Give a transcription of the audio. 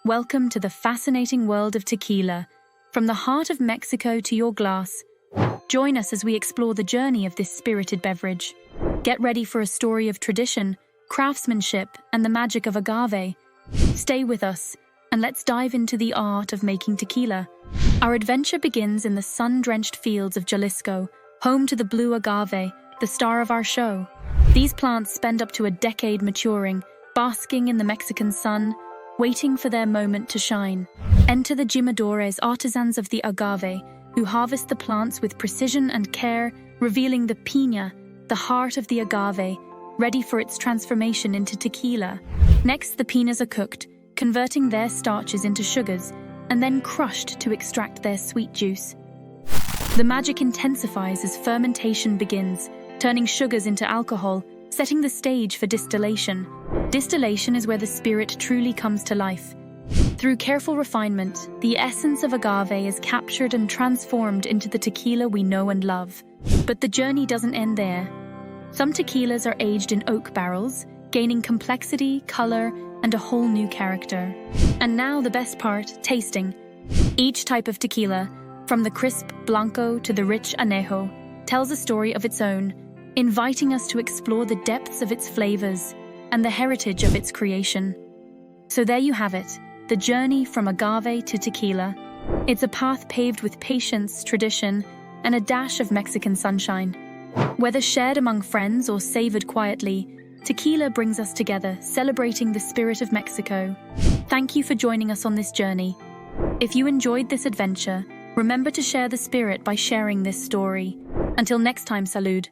Welcome to the fascinating world of tequila, from the heart of Mexico to your glass. Join us as we explore the journey of this spirited beverage. Get ready for a story of tradition, craftsmanship, and the magic of agave. Stay with us, and let's dive into the art of making tequila. Our adventure begins in the sun-drenched fields of Jalisco, home to the blue agave, the star of our show. These plants spend up to a decade maturing, basking in the Mexican sun, waiting for their moment to shine. Enter the jimadores, artisans of the agave, who harvest the plants with precision and care, revealing the piña, the heart of the agave, ready for its transformation into tequila. Next, the piñas are cooked, converting their starches into sugars, and then crushed to extract their sweet juice. The magic intensifies as fermentation begins, turning sugars into alcohol, setting the stage for distillation. Distillation is where the spirit truly comes to life. Through careful refinement, the essence of agave is captured and transformed into the tequila we know and love. But the journey doesn't end there. Some tequilas are aged in oak barrels, gaining complexity, color, and a whole new character. And now the best part, tasting. Each type of tequila, from the crisp blanco to the rich añejo, tells a story of its own, inviting us to explore the depths of its flavors and the heritage of its creation. So there you have it, the journey from agave to tequila. It's a path paved with patience, tradition, and a dash of Mexican sunshine. Whether shared among friends or savored quietly, tequila brings us together, celebrating the spirit of Mexico. Thank you for joining us on this journey. If you enjoyed this adventure, remember to share the spirit by sharing this story. Until next time, salud.